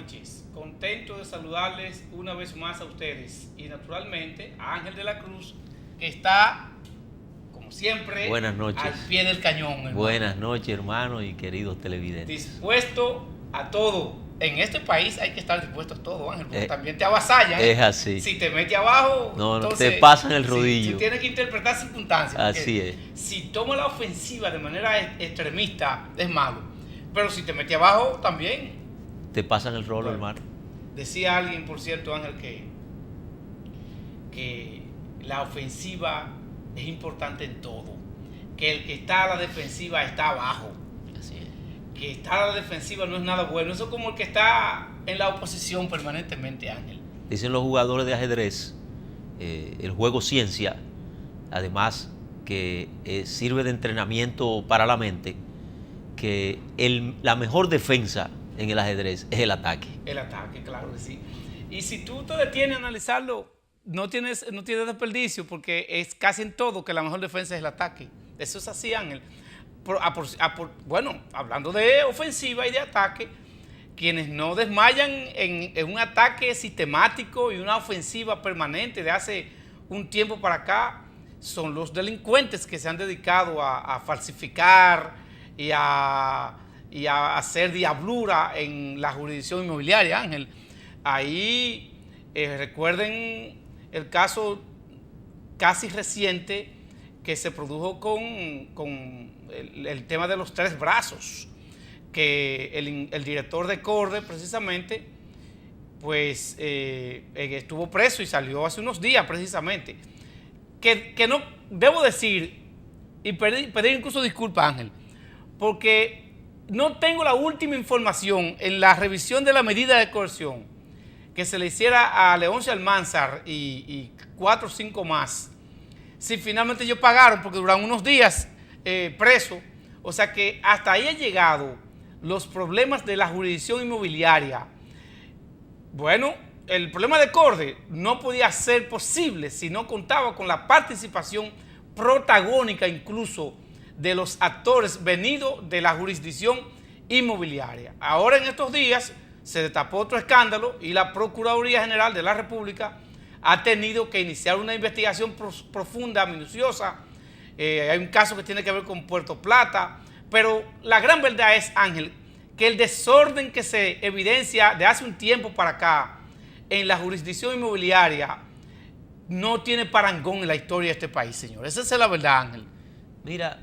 noches. Contento de saludarles una vez más a ustedes y naturalmente a Ángel de la Cruz, que está, como siempre, buenas noches, al pie del cañón, hermano. Buenas noches, hermanos y queridos televidentes. Dispuesto a todo. En este país hay que estar dispuesto a todo, Ángel, porque también te avasallan. Es así. Si te mete abajo, no, entonces, te pasan el rodillo. Sí, tú tienes que interpretar circunstancias. Así es. Si toma la ofensiva de manera extremista, es malo. Pero si te mete abajo, también. Te pasan el rolo, hermano. Decía alguien, por cierto, Ángel, que la ofensiva es importante en todo. Que el que está a la defensiva está abajo. Así es. Que estar a la defensiva no es nada bueno. Eso es como el que está en la oposición permanentemente, Ángel. Dicen los jugadores de ajedrez, el juego ciencia, además que sirve de entrenamiento para la mente, que la mejor defensa en el ajedrez es el ataque. El ataque, claro que sí. Y si tú te detienes a analizarlo, no tienes desperdicio, porque es casi en todo que la mejor defensa es el ataque. Eso es así, Ángel. Bueno, hablando de ofensiva y de ataque, quienes no desmayan en un ataque sistemático y una ofensiva permanente de hace un tiempo para acá son los delincuentes que se han dedicado a falsificar y a hacer diablura en la jurisdicción inmobiliaria, Ángel. Ahí recuerden el caso casi reciente que se produjo con el tema de los 3 brazos, que el director de Corde precisamente pues estuvo preso y salió hace unos días precisamente, que no, debo decir y pedir incluso disculpas, Ángel, porque no tengo la última información en la revisión de la medida de coerción que se le hiciera a Leoncio Almanzar y 4 o 5 más, si finalmente ellos pagaron, porque duraron unos días presos. O sea que hasta ahí han llegado los problemas de la jurisdicción inmobiliaria. Bueno, el problema de Corde no podía ser posible si no contaba con la participación protagónica incluso de los actores venidos de la jurisdicción inmobiliaria. Ahora en estos días se destapó otro escándalo y la Procuraduría General de la República ha tenido que iniciar una investigación profunda, minuciosa. Hay un caso que tiene que ver con Puerto Plata, pero la gran verdad es, Ángel, que el desorden que se evidencia de hace un tiempo para acá en la jurisdicción inmobiliaria no tiene parangón en la historia de este país, señor. Esa es la verdad, Ángel. Mira,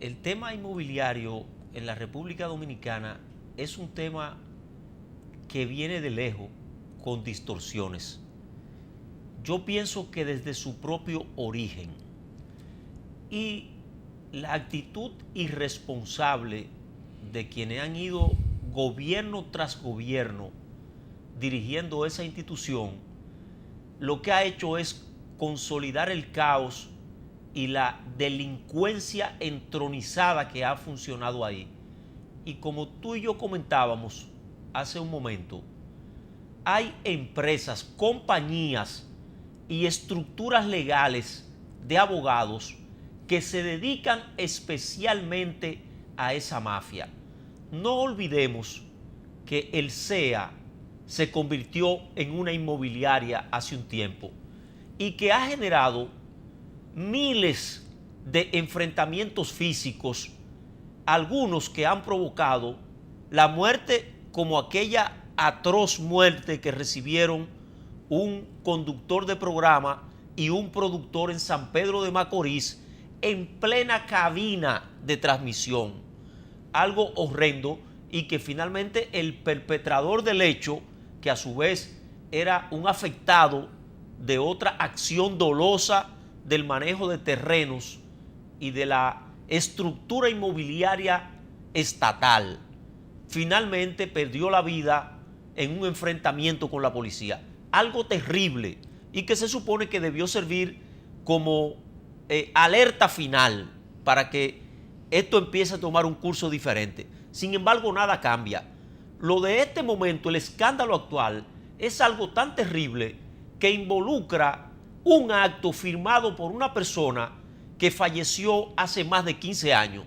el tema inmobiliario en la República Dominicana es un tema que viene de lejos con distorsiones. Yo pienso que desde su propio origen y la actitud irresponsable de quienes han ido gobierno tras gobierno dirigiendo esa institución, lo que ha hecho es consolidar el caos y la delincuencia entronizada que ha funcionado ahí. Y como tú y yo comentábamos hace un momento, hay empresas, compañías y estructuras legales de abogados que se dedican especialmente a esa mafia. No olvidemos que el CEA se convirtió en una inmobiliaria hace un tiempo y que ha generado miles de enfrentamientos físicos, algunos que han provocado la muerte, como aquella atroz muerte que recibieron un conductor de programa y un productor en San Pedro de Macorís en plena cabina de transmisión. Algo horrendo, y que finalmente el perpetrador del hecho, que a su vez era un afectado de otra acción dolosa del manejo de terrenos y de la estructura inmobiliaria estatal, finalmente perdió la vida en un enfrentamiento con la policía. Algo terrible, y que se supone que debió servir como alerta final para que esto empiece a tomar un curso diferente. Sin embargo, nada cambia. Lo de este momento, el escándalo actual, es algo tan terrible que involucra un acto firmado por una persona que falleció hace más de 15 años.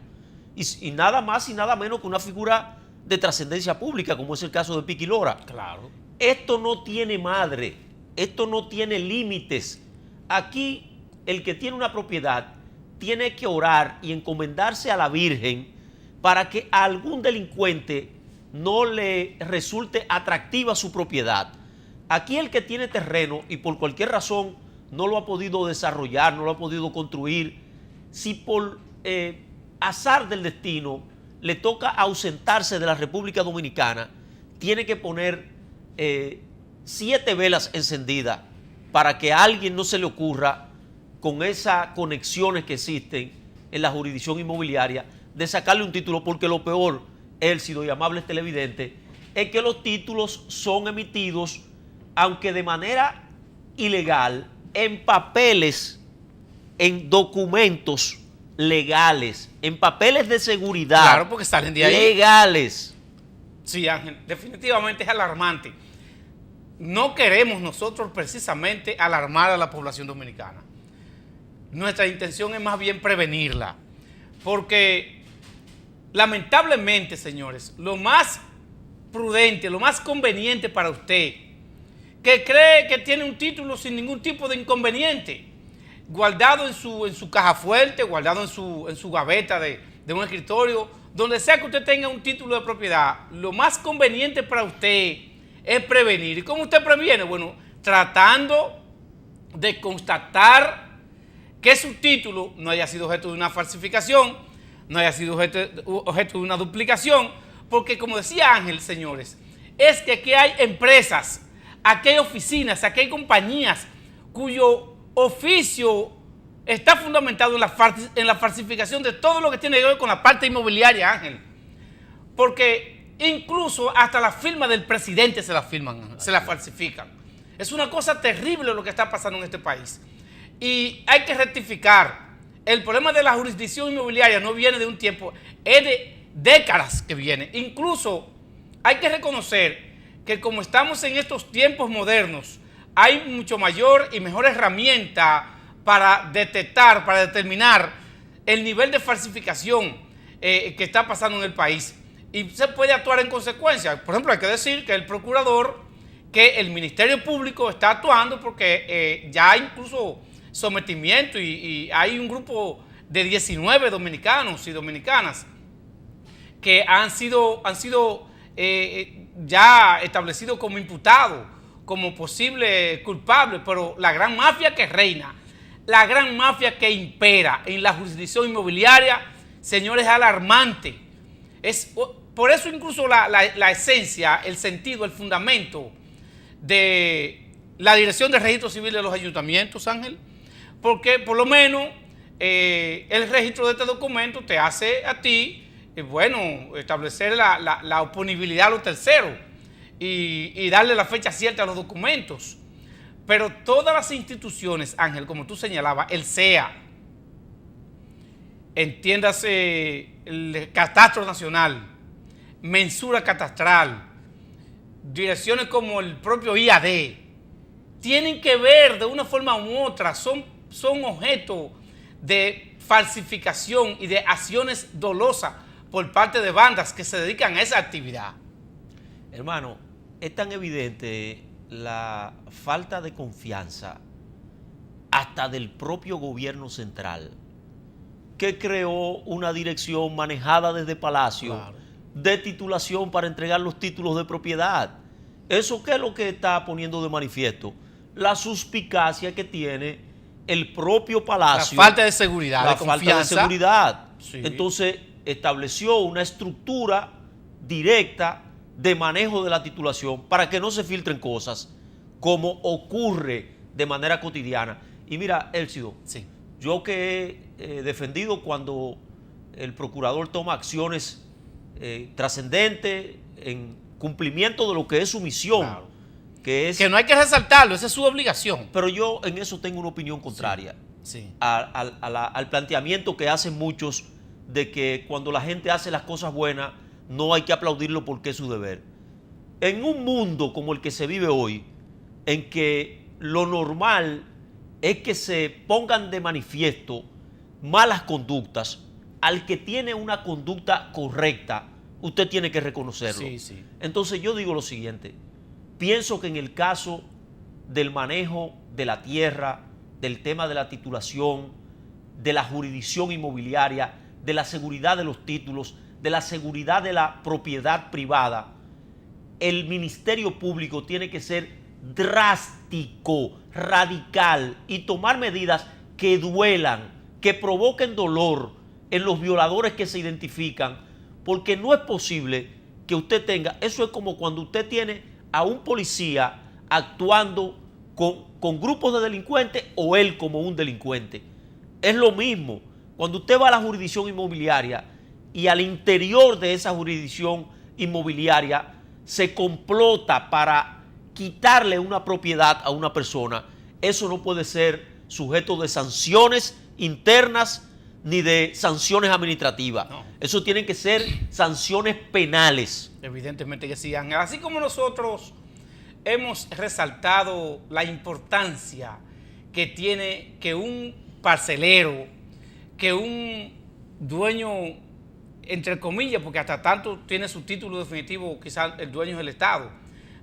Y nada más y nada menos que una figura de trascendencia pública, como es el caso de Piqui Lora. Claro. Esto no tiene madre, esto no tiene límites. Aquí el que tiene una propiedad tiene que orar y encomendarse a la Virgen para que a algún delincuente no le resulte atractiva su propiedad. Aquí el que tiene terreno y por cualquier razón no lo ha podido desarrollar, no lo ha podido construir, si por azar del destino le toca ausentarse de la República Dominicana, tiene que poner 7 velas encendidas para que a alguien no se le ocurra, con esas conexiones que existen en la jurisdicción inmobiliaria, de sacarle un título, porque lo peor, Élcido y amables televidentes, es que los títulos son emitidos, aunque de manera ilegal, en papeles, en documentos legales, en papeles de seguridad. Claro, porque salen de ahí. Legales. Sí, Ángel, definitivamente es alarmante. No queremos nosotros precisamente alarmar a la población dominicana. Nuestra intención es más bien prevenirla, porque lamentablemente, señores, lo más prudente, lo más conveniente para usted, que cree que tiene un título sin ningún tipo de inconveniente, guardado en su caja fuerte, guardado en su gaveta de un escritorio, donde sea que usted tenga un título de propiedad, lo más conveniente para usted es prevenir. ¿Y cómo usted previene? Bueno, tratando de constatar que su título no haya sido objeto de una falsificación, no haya sido objeto de una duplicación, porque como decía Ángel, señores, es que aquí hay empresas, aquí hay oficinas, aquí hay compañías cuyo oficio está fundamentado en la falsificación de todo lo que tiene que ver con la parte inmobiliaria, Ángel. Porque incluso hasta la firma del presidente se la falsifican. Es una cosa terrible lo que está pasando en este país. Y hay que rectificar. El problema de la jurisdicción inmobiliaria no viene de un tiempo, es de décadas que viene. Incluso hay que reconocer que como estamos en estos tiempos modernos, hay mucho mayor y mejor herramienta para detectar, para determinar el nivel de falsificación que está pasando en el país. Y se puede actuar en consecuencia. Por ejemplo, hay que decir que el procurador, que el Ministerio Público está actuando porque ya hay incluso sometimiento y hay un grupo de 19 dominicanos y dominicanas que han sido ya establecidos como imputados, como posible culpable, pero la gran mafia que reina, la gran mafia que impera en la jurisdicción inmobiliaria, señores, es alarmante. Por eso incluso la esencia, el sentido, el fundamento de la Dirección de Registro Civil de los Ayuntamientos, Ángel, porque por lo menos el registro de este documento te hace a ti, establecer la oponibilidad a los terceros y darle la fecha cierta a los documentos. Pero todas las instituciones, Ángel, como tú señalabas, el CEA, entiéndase el Catastro Nacional, Mensura Catastral, direcciones como el propio IAD, tienen que ver de una forma u otra, son objeto de falsificación y de acciones dolosas por parte de bandas que se dedican a esa actividad. Hermano, es tan evidente la falta de confianza hasta del propio gobierno central, que creó una dirección manejada desde Palacio, claro, de titulación para entregar los títulos de propiedad. ¿Eso qué es lo que está poniendo de manifiesto? La suspicacia que tiene el propio Palacio. La falta de seguridad, la falta de seguridad. Sí. Entonces estableció una estructura directa de manejo de la titulación para que no se filtren cosas como ocurre de manera cotidiana. Y mira, Élcido, sí, yo que he defendido cuando el procurador toma acciones trascendentes en cumplimiento de lo que es su misión, claro, que no hay que resaltarlo, esa es su obligación. Pero yo en eso tengo una opinión contraria, sí, al planteamiento que hacen muchos de que cuando la gente hace las cosas buenas no hay que aplaudirlo porque es su deber. En un mundo como el que se vive hoy, en que lo normal es que se pongan de manifiesto malas conductas, al que tiene una conducta correcta, usted tiene que reconocerlo. Sí, sí. Entonces yo digo lo siguiente, pienso que en el caso del manejo de la tierra, del tema de la titulación, de la jurisdicción inmobiliaria, de la seguridad de los títulos, de la seguridad de la propiedad privada, el Ministerio Público tiene que ser drástico, radical y tomar medidas que duelan, que provoquen dolor en los violadores que se identifican, porque no es posible que usted tenga, eso es como cuando usted tiene a un policía actuando con grupos de delincuentes o él como un delincuente. Es lo mismo, cuando usted va a la jurisdicción inmobiliaria y al interior de esa jurisdicción inmobiliaria se complota para quitarle una propiedad a una persona, eso no puede ser sujeto de sanciones internas ni de sanciones administrativas. No. Eso tienen que ser sanciones penales. Evidentemente que sí, Ángel. Así como nosotros hemos resaltado la importancia que tiene que un parcelero, que un dueño, entre comillas, porque hasta tanto tiene su título definitivo, quizás el dueño es el Estado,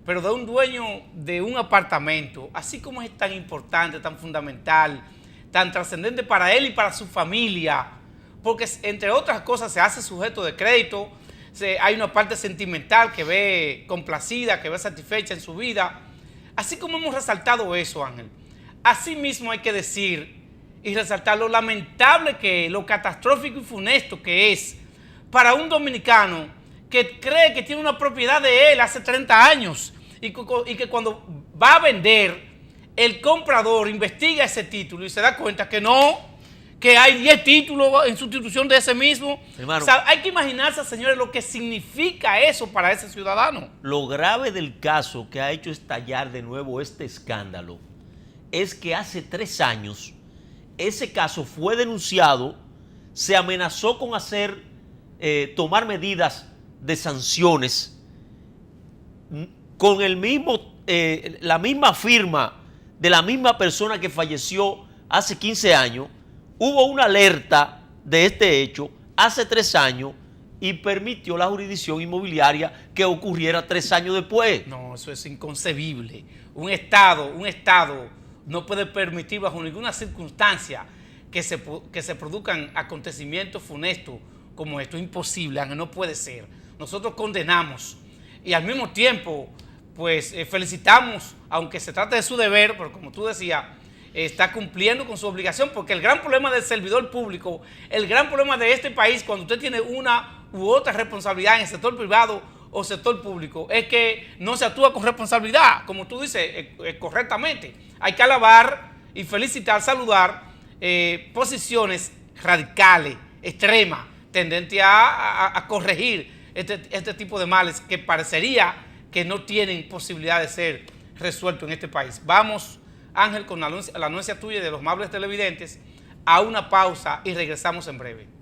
pero de un dueño de un apartamento, así como es tan importante, tan fundamental, tan trascendente para él y para su familia, porque entre otras cosas se hace sujeto de crédito, hay una parte sentimental que ve complacida, que ve satisfecha en su vida. Así como hemos resaltado eso, Ángel, así mismo hay que decir y resaltar lo lamentable que es, lo catastrófico y funesto que es para un dominicano que cree que tiene una propiedad de él hace 30 años y que cuando va a vender, el comprador investiga ese título y se da cuenta que no, que hay 10 títulos en sustitución de ese mismo. Hermano, o sea, hay que imaginarse, señores, lo que significa eso para ese ciudadano. Lo grave del caso que ha hecho estallar de nuevo este escándalo es que hace 3 años ese caso fue denunciado, se amenazó con tomar medidas de sanciones con la misma firma de la misma persona que falleció hace 15 años. Hubo una alerta de este hecho hace 3 años y permitió la jurisdicción inmobiliaria que ocurriera 3 años después. No, eso es inconcebible. Un Estado no puede permitir bajo ninguna circunstancia que se produzcan acontecimientos funestos como esto. Imposible, Ángel, no puede ser. Nosotros condenamos y al mismo tiempo pues felicitamos, aunque se trate de su deber, pero como tú decías, está cumpliendo con su obligación, porque el gran problema del servidor público, el gran problema de este país, cuando usted tiene una u otra responsabilidad en el sector privado o sector público, es que no se actúa con responsabilidad, como tú dices, correctamente. Hay que alabar y felicitar, saludar posiciones radicales, extremas, tendentes a corregir este tipo de males que parecería que no tienen posibilidad de ser resueltos en este país. Vamos, Ángel, con la anuencia tuya y de los amables televidentes, a una pausa y regresamos en breve.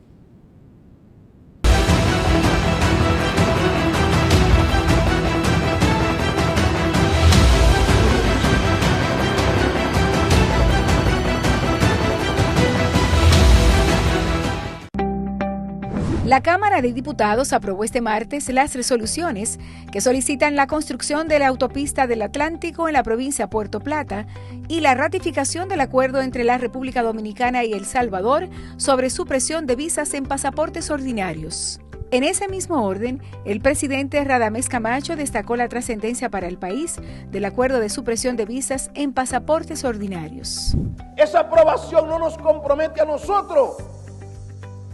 La Cámara de Diputados aprobó este martes las resoluciones que solicitan la construcción de la autopista del Atlántico en la provincia Puerto Plata y la ratificación del acuerdo entre la República Dominicana y El Salvador sobre supresión de visas en pasaportes ordinarios. En ese mismo orden, el presidente Radamés Camacho destacó la trascendencia para el país del acuerdo de supresión de visas en pasaportes ordinarios. Esa aprobación no nos compromete a nosotros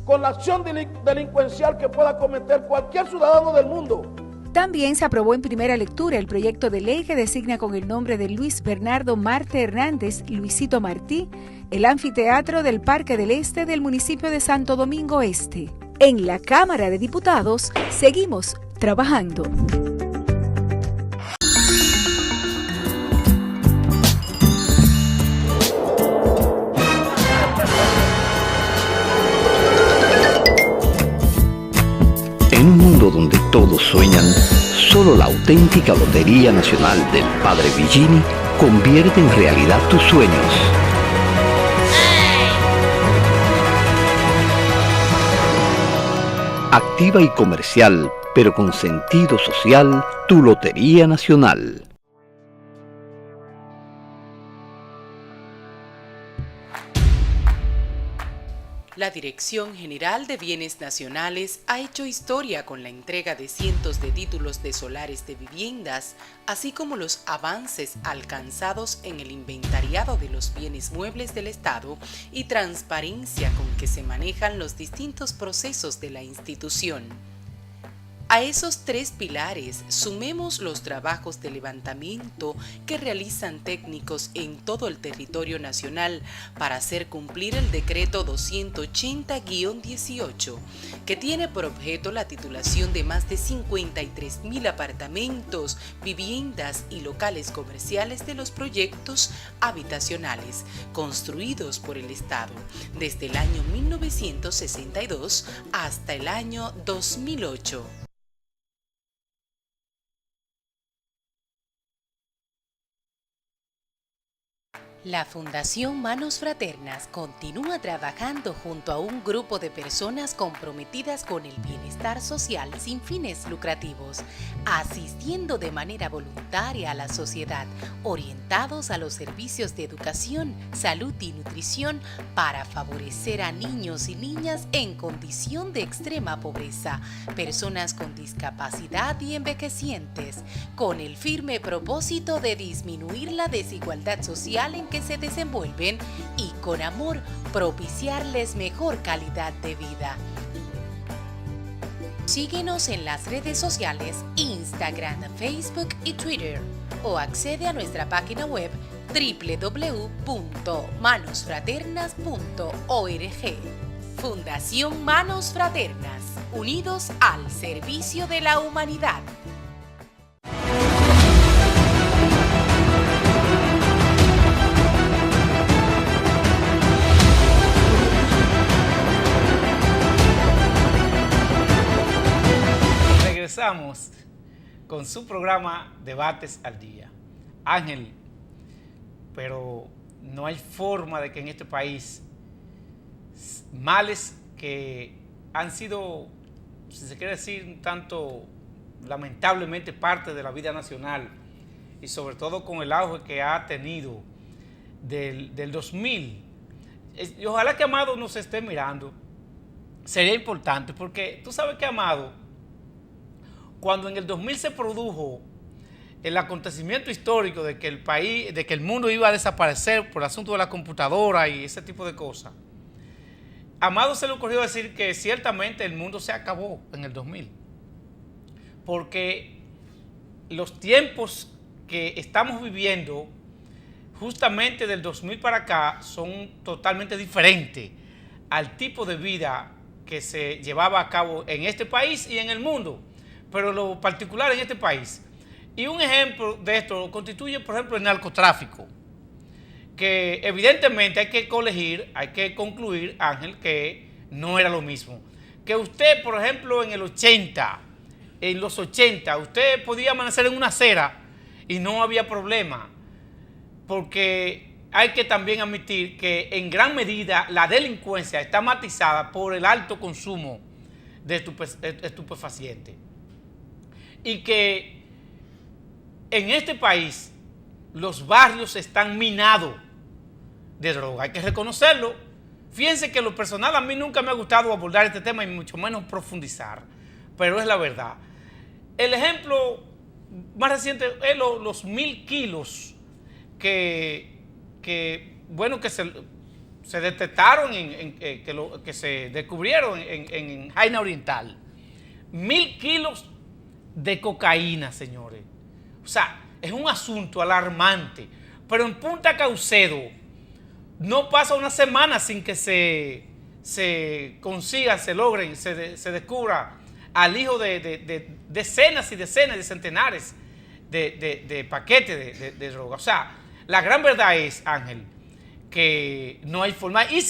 con la acción delincuencial que pueda cometer cualquier ciudadano del mundo. También se aprobó en primera lectura el proyecto de ley que designa con el nombre de Luis Bernardo Marte Hernández, Luisito Martí, el anfiteatro del Parque del Este del municipio de Santo Domingo Este. En la Cámara de Diputados seguimos trabajando. En un mundo donde todos sueñan, solo la auténtica Lotería Nacional del Padre Villini convierte en realidad tus sueños. Activa y Comercial pero con sentido social, tu Lotería Nacional. La Dirección General de Bienes Nacionales ha hecho historia con la entrega de cientos de títulos de solares de viviendas, así como los avances alcanzados en el inventariado de los bienes muebles del Estado y transparencia con que se manejan los distintos procesos de la institución. A esos tres pilares sumemos los trabajos de levantamiento que realizan técnicos en todo el territorio nacional para hacer cumplir el decreto 280-18, que tiene por objeto la titulación de más de 53.000 apartamentos, viviendas y locales comerciales de los proyectos habitacionales construidos por el Estado desde el año 1962 hasta el año 2008. La Fundación Manos Fraternas continúa trabajando junto a un grupo de personas comprometidas con el bienestar social sin fines lucrativos, asistiendo de manera voluntaria a la sociedad, orientados a los servicios de educación, salud y nutrición para favorecer a niños y niñas en condición de extrema pobreza, personas con discapacidad y envejecientes, con el firme propósito de disminuir la desigualdad social en que se desenvuelven y con amor propiciarles mejor calidad de vida. Síguenos en las redes sociales Instagram, Facebook y Twitter o accede a nuestra página web www.manosfraternas.org. Fundación Manos Fraternas, unidos al servicio de la humanidad. Regresamos con su programa Debates al Día. Ángel, pero no hay forma de que en este país males que han sido, si se quiere decir, un tanto lamentablemente parte de la vida nacional y sobre todo con el auge que ha tenido del 2000. Y ojalá que Amado nos esté mirando. Sería importante porque tú sabes que Amado, cuando en el 2000 se produjo el acontecimiento histórico de que el país, de que el mundo iba a desaparecer por el asunto de la computadora y ese tipo de cosas, a Amado se le ocurrió decir que ciertamente el mundo se acabó en el 2000, porque los tiempos que estamos viviendo justamente del 2000 para acá son totalmente diferentes al tipo de vida que se llevaba a cabo en este país y en el mundo, pero lo particular en este país. Y un ejemplo de esto lo constituye, por ejemplo, el narcotráfico, que evidentemente hay que colegir, hay que concluir, Ángel, que no era lo mismo. Que usted, por ejemplo, en los 80, usted podía amanecer en una acera y no había problema, porque hay que también admitir que en gran medida la delincuencia está matizada por el alto consumo de estupefacientes. Y que en este país los barrios están minados de droga, hay que reconocerlo. Fíjense que lo personal a mí nunca me ha gustado abordar este tema y mucho menos profundizar, pero es la verdad. El ejemplo más reciente es los 1000 kilos que se detectaron, que se descubrieron en Jaina Oriental. 1000 kilos de cocaína, señores. O sea, es un asunto alarmante. Pero en Punta Caucedo no pasa una semana sin que se consiga, se logren, se descubra al hijo de decenas y decenas de centenares de paquetes de droga. O sea, la gran verdad es, Ángel, que no hay forma. Y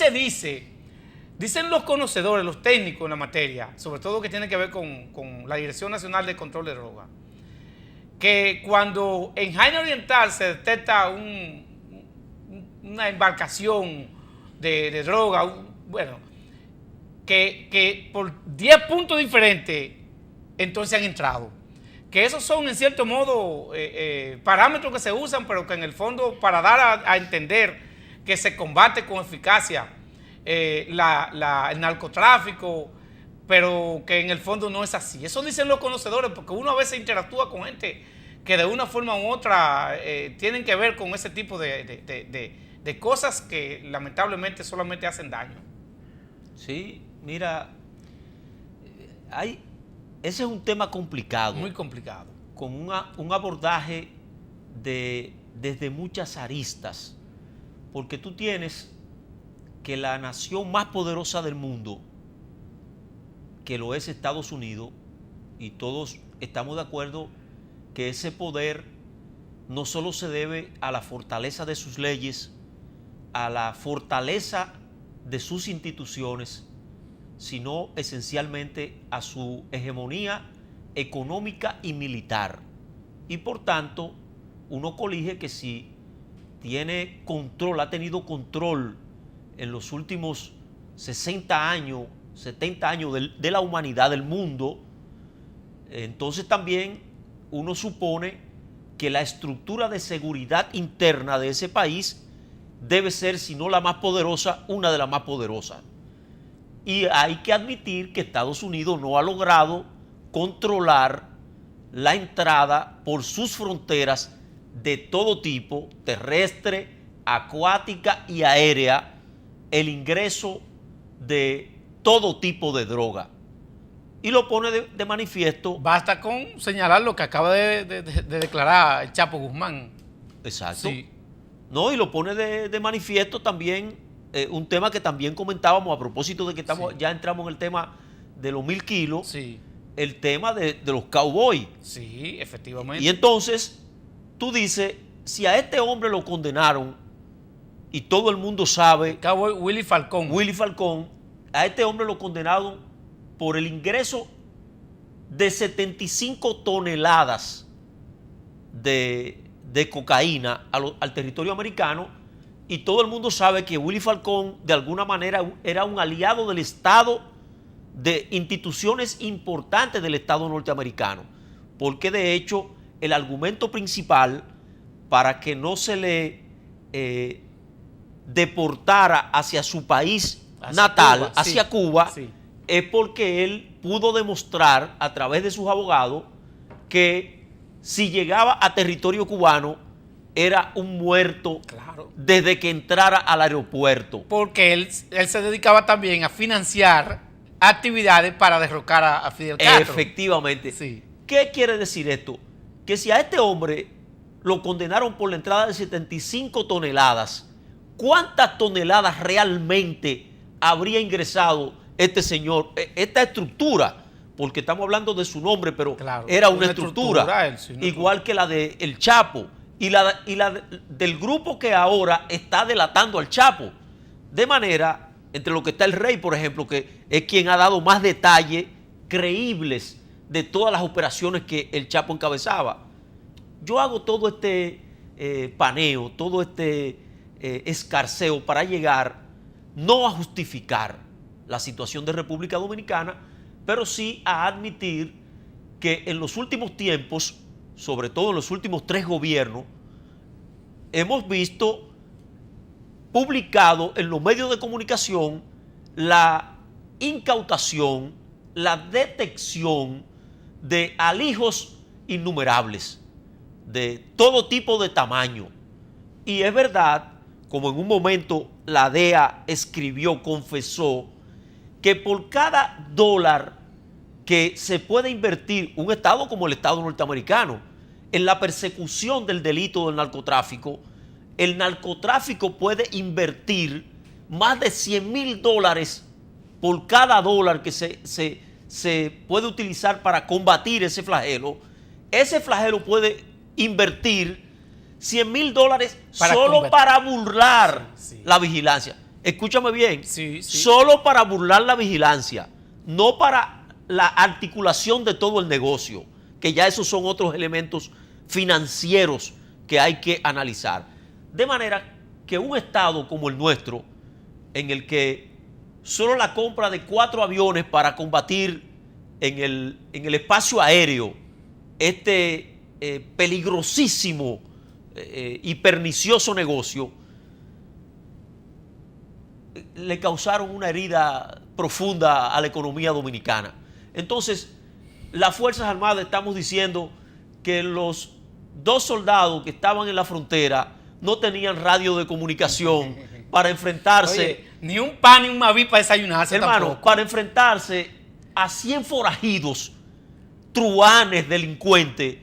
dicen los conocedores, los técnicos en la materia, sobre todo que tiene que ver con la Dirección Nacional de Control de Drogas, que cuando en Jaina Oriental se detecta una embarcación de droga, que por 10 puntos diferentes entonces han entrado. Que esos son, en cierto modo, parámetros que se usan, pero que en el fondo, para dar a entender que se combate con eficacia el narcotráfico, pero que en el fondo no es así. Eso dicen los conocedores, porque uno a veces interactúa con gente que de una forma u otra tienen que ver con ese tipo de cosas que lamentablemente solamente hacen daño. Sí, mira, ese es un tema complicado. Muy complicado. Con un abordaje desde muchas aristas, porque tú tienes que la nación más poderosa del mundo, que lo es Estados Unidos, y todos estamos de acuerdo que ese poder no solo se debe a la fortaleza de sus leyes, a la fortaleza de sus instituciones, sino esencialmente a su hegemonía económica y militar. Y por tanto, uno colige que si tiene control, ha tenido control en los últimos 60 años, 70 años de la humanidad, del mundo, entonces también uno supone que la estructura de seguridad interna de ese país debe ser, si no la más poderosa, una de las más poderosas. Y hay que admitir que Estados Unidos no ha logrado controlar la entrada por sus fronteras de todo tipo, terrestre, acuática y aérea, el ingreso de todo tipo de droga. Y lo pone de manifiesto. Basta con señalar lo que acaba de declarar el Chapo Guzmán. Exacto. Sí. No, y lo pone de manifiesto también un tema que también comentábamos a propósito de que ya entramos en el tema de los 1000 kilos, Sí. el tema de los cowboys. Sí, efectivamente. Y entonces tú dices, si a este hombre lo condenaron y todo el mundo sabe, Cowboy Willy Falcón. a este hombre lo condenaron por el ingreso de 75 toneladas de cocaína al territorio americano, y todo el mundo sabe que Willy Falcón de alguna manera era un aliado del Estado, de instituciones importantes del Estado norteamericano, porque de hecho el argumento principal para que no se le deportara hacia su país natal, Cuba, hacia sí, Cuba, sí, es porque él pudo demostrar a través de sus abogados que si llegaba a territorio cubano era un muerto, claro, desde que entrara al aeropuerto. Porque él se dedicaba también a financiar actividades para derrocar a Fidel Castro. Efectivamente. Sí. ¿Qué quiere decir esto? Que si a este hombre lo condenaron por la entrada de 75 toneladas, ¿cuántas toneladas realmente habría ingresado este señor, esta estructura? Porque estamos hablando de su nombre, pero claro, era una estructura igual que la de El Chapo y la del grupo que ahora está delatando al Chapo. De manera, entre lo que está el Rey, por ejemplo, que es quien ha dado más detalles creíbles de todas las operaciones que el Chapo encabezaba. Yo hago todo este paneo, todo este escarceo para llegar no a justificar la situación de República Dominicana, pero sí a admitir que en los últimos tiempos, sobre todo en los últimos 3 gobiernos, hemos visto publicado en los medios de comunicación la incautación, la detección de alijos innumerables, de todo tipo de tamaño. Y es verdad, como en un momento la DEA escribió, confesó, que por cada dólar que se puede invertir un Estado como el Estado norteamericano en la persecución del delito del narcotráfico, el narcotráfico puede invertir más de $100,000 por cada dólar que se puede utilizar para combatir ese flagelo. Ese flagelo puede invertir $100,000 solo para burlar la vigilancia. Escúchame bien, solo para burlar la vigilancia, no para la articulación de todo el negocio, que ya esos son otros elementos financieros que hay que analizar. De manera que un Estado como el nuestro, en el que solo la compra de 4 aviones para combatir en el espacio aéreo este peligrosísimo y pernicioso negocio, le causaron una herida profunda a la economía dominicana. Entonces, las Fuerzas Armadas estamos diciendo que los 2 soldados que estaban en la frontera no tenían radio de comunicación para enfrentarse. Oye, ni un pan ni un maví para desayunarse, hermano, tampoco. para enfrentarse a 100 forajidos, truanes, delincuentes,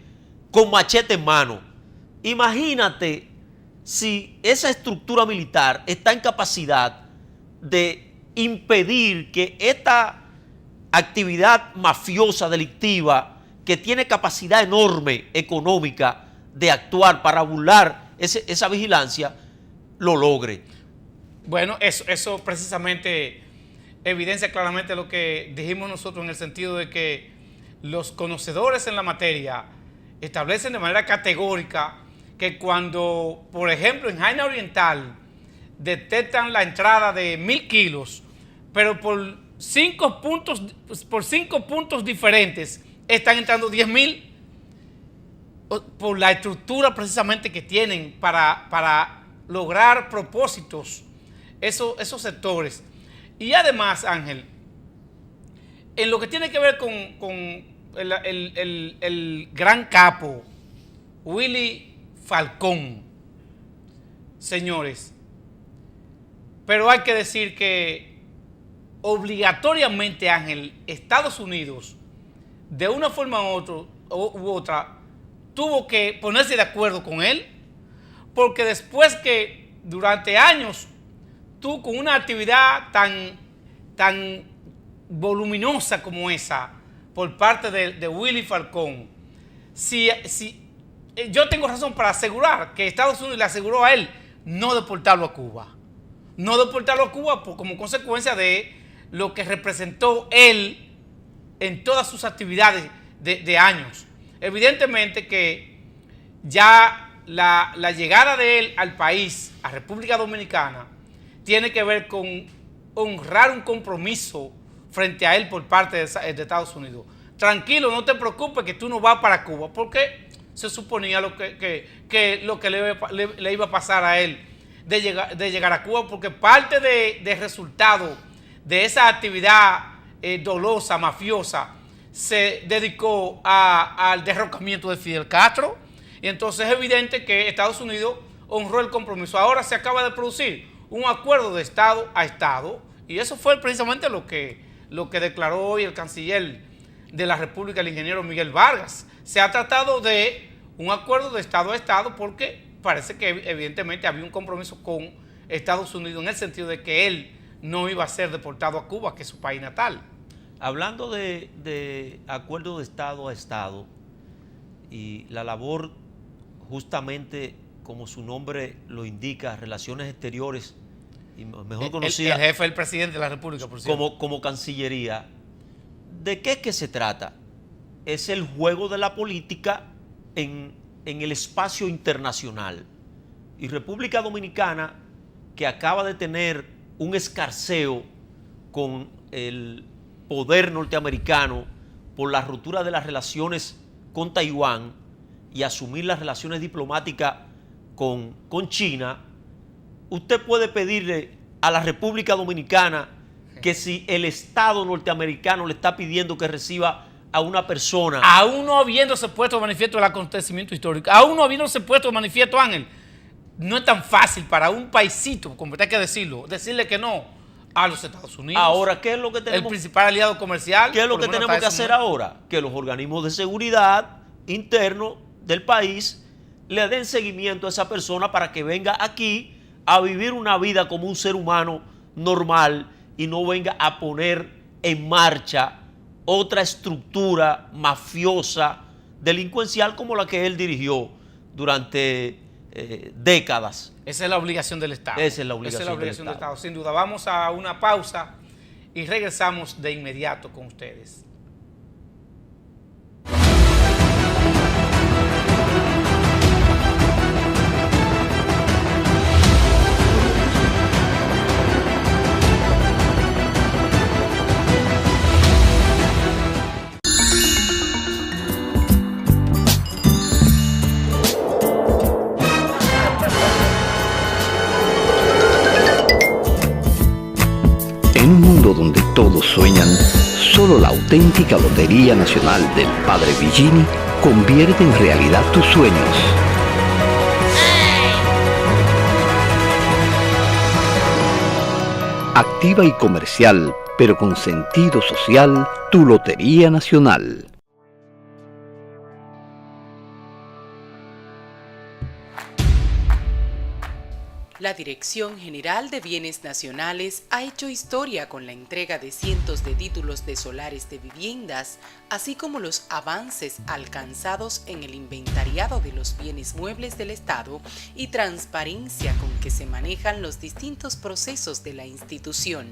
con machete en mano. Imagínate si esa estructura militar está en capacidad de impedir que esta actividad mafiosa, delictiva, que tiene capacidad enorme económica de actuar para burlar esa vigilancia, lo logre. Bueno, eso precisamente evidencia claramente lo que dijimos nosotros, en el sentido de que los conocedores en la materia establecen de manera categórica que cuando, por ejemplo, en Jaina Oriental detectan la entrada de 1000 kilos, pero por 5 puntos diferentes están entrando 10,000, por la estructura precisamente que tienen para lograr propósitos esos sectores. Y además, Ángel, en lo que tiene que ver con el gran capo Willy Falcón, señores, pero hay que decir que obligatoriamente, Ángel, Estados Unidos, de una forma u otra, tuvo que ponerse de acuerdo con él, porque después que durante años tú, con una actividad tan voluminosa como esa por parte de Willy Falcón, si yo tengo razón para asegurar que Estados Unidos le aseguró a él no deportarlo a Cuba. No deportarlo a Cuba como consecuencia de lo que representó él en todas sus actividades de años. Evidentemente que ya la llegada de él al país, a República Dominicana, tiene que ver con honrar un compromiso frente a él por parte de Estados Unidos. Tranquilo, no te preocupes que tú no vas para Cuba, porque se suponía lo que le iba a pasar a él de llegar a Cuba, porque parte de resultado de esa actividad dolosa, mafiosa, se dedicó al derrocamiento de Fidel Castro, y entonces es evidente que Estados Unidos honró el compromiso. Ahora se acaba de producir un acuerdo de Estado a Estado, y eso fue precisamente lo que declaró hoy el canciller de la República, el ingeniero Miguel Vargas. Se ha tratado de un acuerdo de Estado a Estado porque parece que evidentemente había un compromiso con Estados Unidos en el sentido de que él no iba a ser deportado a Cuba, que es su país natal. Hablando de acuerdo de Estado a Estado y la labor, justamente como su nombre lo indica, relaciones exteriores, y mejor conocida el jefe del presidente de la República, por cierto, como Cancillería, ¿de qué es que se trata? Es el juego de la política en el espacio internacional. Y República Dominicana, que acaba de tener un escarceo con el poder norteamericano por la ruptura de las relaciones con Taiwán y asumir las relaciones diplomáticas con China, usted puede pedirle a la República Dominicana que si el Estado norteamericano le está pidiendo que reciba a una persona, aún no habiéndose puesto de manifiesto el acontecimiento histórico, aún no habiéndose puesto de manifiesto, Ángel, no es tan fácil para un paisito, como hay que decirlo, decirle que no a los Estados Unidos. Ahora, ¿qué es lo que tenemos? El principal aliado comercial. ¿Qué es lo que tenemos que hacer ahora? Que los organismos de seguridad internos del país le den seguimiento a esa persona para que venga aquí a vivir una vida como un ser humano normal y no venga a poner en marcha otra estructura mafiosa, delincuencial como la que él dirigió durante décadas. Esa es la obligación del Estado. Esa es la obligación del Estado, sin duda. Vamos a una pausa y regresamos de inmediato con ustedes. Solo la auténtica Lotería Nacional del Padre Villini convierte en realidad tus sueños. Activa y comercial, pero con sentido social, tu Lotería Nacional. La Dirección General de Bienes Nacionales ha hecho historia con la entrega de cientos de títulos de solares de viviendas, así como los avances alcanzados en el inventariado de los bienes muebles del Estado y transparencia con que se manejan los distintos procesos de la institución.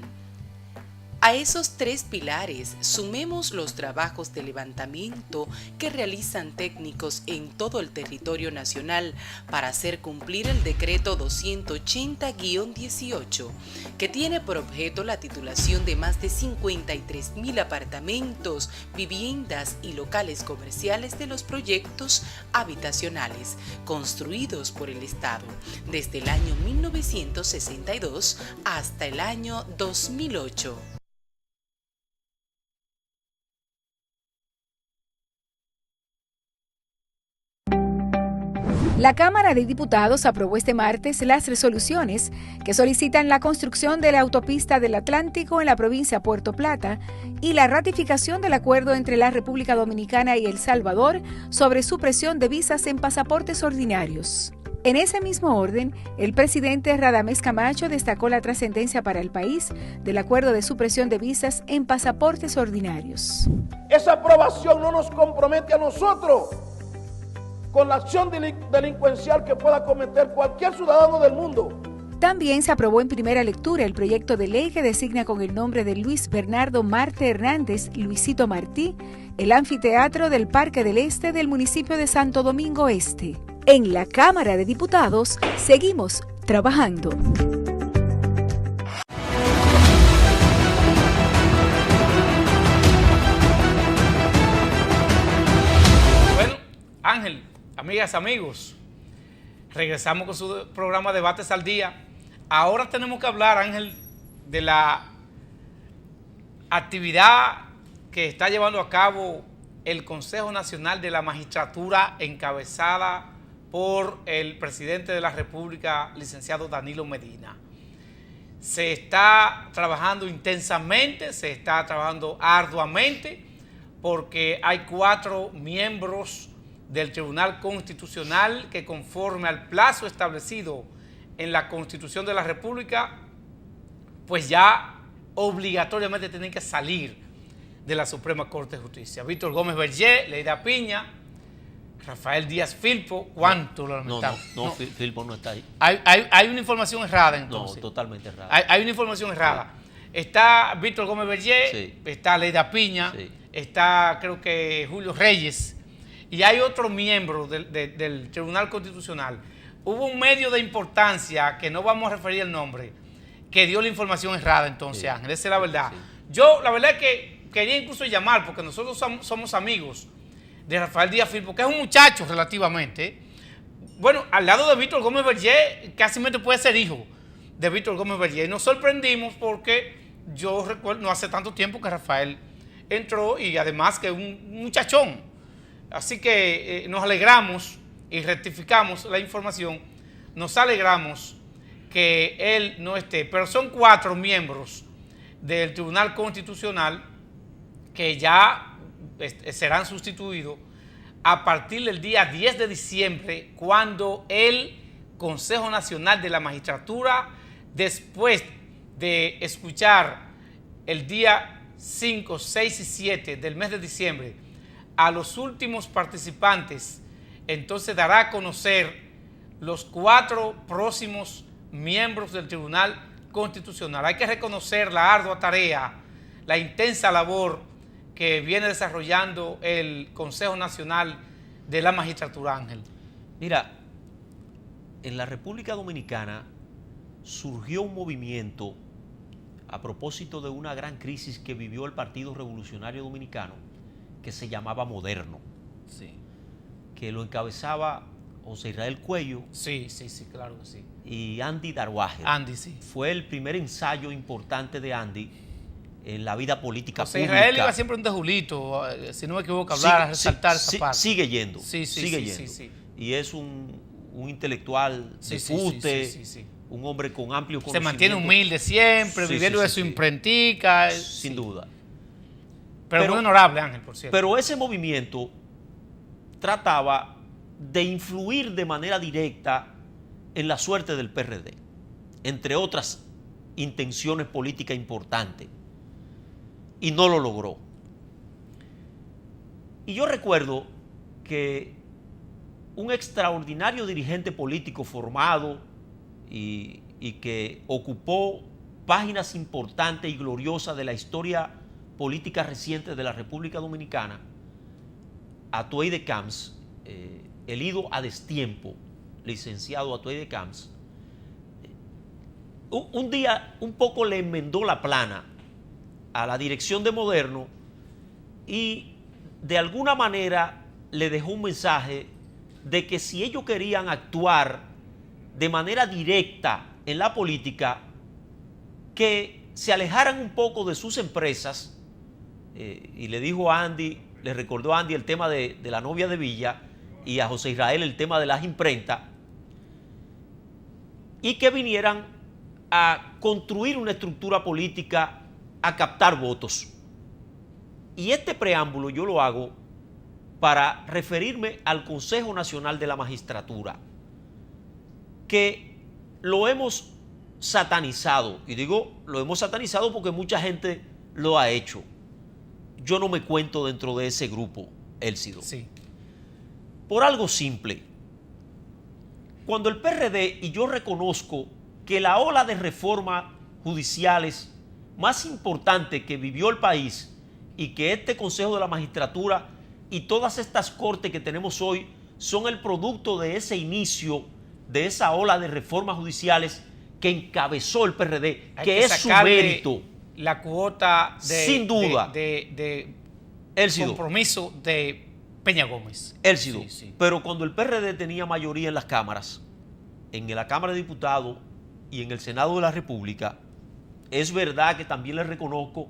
A esos tres pilares sumemos los trabajos de levantamiento que realizan técnicos en todo el territorio nacional para hacer cumplir el decreto 280-18, que tiene por objeto la titulación de más de 53.000 apartamentos, viviendas y locales comerciales de los proyectos habitacionales construidos por el Estado desde el año 1962 hasta el año 2008. La Cámara de Diputados aprobó este martes las resoluciones que solicitan la construcción de la autopista del Atlántico en la provincia de Puerto Plata y la ratificación del acuerdo entre la República Dominicana y El Salvador sobre supresión de visas en pasaportes ordinarios. En ese mismo orden, el presidente Radamés Camacho destacó la trascendencia para el país del acuerdo de supresión de visas en pasaportes ordinarios. Esa aprobación no nos compromete a nosotros con la acción delincuencial que pueda cometer cualquier ciudadano del mundo. También se aprobó en primera lectura el proyecto de ley que designa con el nombre de Luis Bernardo Marte Hernández, Luisito Martí, el anfiteatro del Parque del Este del municipio de Santo Domingo Este. En la Cámara de Diputados seguimos trabajando. Bueno, Ángel, amigas, amigos, regresamos con su programa Debates al Día. Ahora tenemos que hablar, Ángel, de la actividad que está llevando a cabo el Consejo Nacional de la Magistratura, encabezada por el presidente de la República, licenciado Danilo Medina. Se está trabajando intensamente, se está trabajando arduamente, porque hay 4 miembros del Tribunal Constitucional que, conforme al plazo establecido en la Constitución de la República, pues ya obligatoriamente tienen que salir de la Suprema Corte de Justicia. Víctor Gómez Vergé, Leida Piña, Rafael Díaz Filpo. ¿Cuánto lo lamentamos? No, Filpo no está ahí. Hay una información errada, entonces. No, totalmente errada. Hay una información errada. Sí. Está Víctor Gómez Vergé, sí. Está Leida Piña, sí. Está, creo que, Julio Reyes, y hay otro miembro del Tribunal Constitucional. Hubo un medio de importancia, que no vamos a referir el nombre, que dio la información errada, entonces, sí. Ángel, esa es la verdad. Sí. Yo, la verdad es que quería incluso llamar, porque nosotros somos amigos de Rafael Díaz Filpo, que es un muchacho relativamente. Bueno, al lado de Víctor Gómez Vergé, casi me puede ser hijo de Víctor Gómez Vergé. Y nos sorprendimos porque yo recuerdo, no hace tanto tiempo que Rafael entró, y además que es un muchachón. Así que nos alegramos y rectificamos la información. Nos alegramos que él no esté. Pero son 4 miembros del Tribunal Constitucional que ya serán sustituidos a partir del día 10 de diciembre, cuando el Consejo Nacional de la Magistratura, después de escuchar el día 5, 6 y 7 del mes de diciembre a los últimos participantes, entonces dará a conocer los 4 próximos miembros del Tribunal Constitucional. Hay que reconocer la ardua tarea, la intensa labor que viene desarrollando el Consejo Nacional de la Magistratura, Ángel. Mira, en la República Dominicana surgió un movimiento a propósito de una gran crisis que vivió el Partido Revolucionario Dominicano, que se llamaba Moderno, sí, que lo encabezaba José Israel Cuello. Sí, claro que sí. Y Andy Darwaje. Andy, sí. Fue el primer ensayo importante de Andy en la vida política José pública. Israel iba siempre un de Julito, si no me equivoco, hablar, resaltar esa parte. Sigue yendo, Sí, sigue yendo. sí. Y es un intelectual de fuste, un hombre con amplio Se conocimiento. mantiene humilde siempre, viviendo de su imprentica. Sin duda. Pero muy honorable, Ángel, por cierto. Pero ese movimiento trataba de influir de manera directa en la suerte del PRD, entre otras intenciones políticas importantes, y no lo logró. Y yo recuerdo que un extraordinario dirigente político formado y que ocupó páginas importantes y gloriosas de la historia política reciente de la República Dominicana, Atuey de Camps, el ido a destiempo, licenciado Atuey de Camps, un día un poco le enmendó la plana a la dirección de Moderno y de alguna manera le dejó un mensaje de que si ellos querían actuar de manera directa en la política, que se alejaran un poco de sus empresas, y le dijo a Andy, le recordó a Andy el tema de la novia de Villa y a José Israel el tema de las imprentas, y que vinieran a construir una estructura política, a captar votos. Y este preámbulo yo lo hago para referirme al Consejo Nacional de la Magistratura, que lo hemos satanizado, y digo lo hemos satanizado porque mucha gente lo ha hecho. Yo no me cuento dentro de ese grupo, Élcido. Sí. Por algo simple. Cuando el PRD, y yo reconozco que la ola de reformas judiciales más importante que vivió el país y que este Consejo de la Magistratura y todas estas cortes que tenemos hoy son el producto de ese inicio, de esa ola de reformas judiciales que encabezó el PRD, que es su mérito. La cuota de, sin duda, de Élcido, compromiso de Peña Gómez. Élcido, sí. Pero cuando el PRD tenía mayoría en las cámaras, en la Cámara de Diputados y en el Senado de la República, es verdad que también les reconozco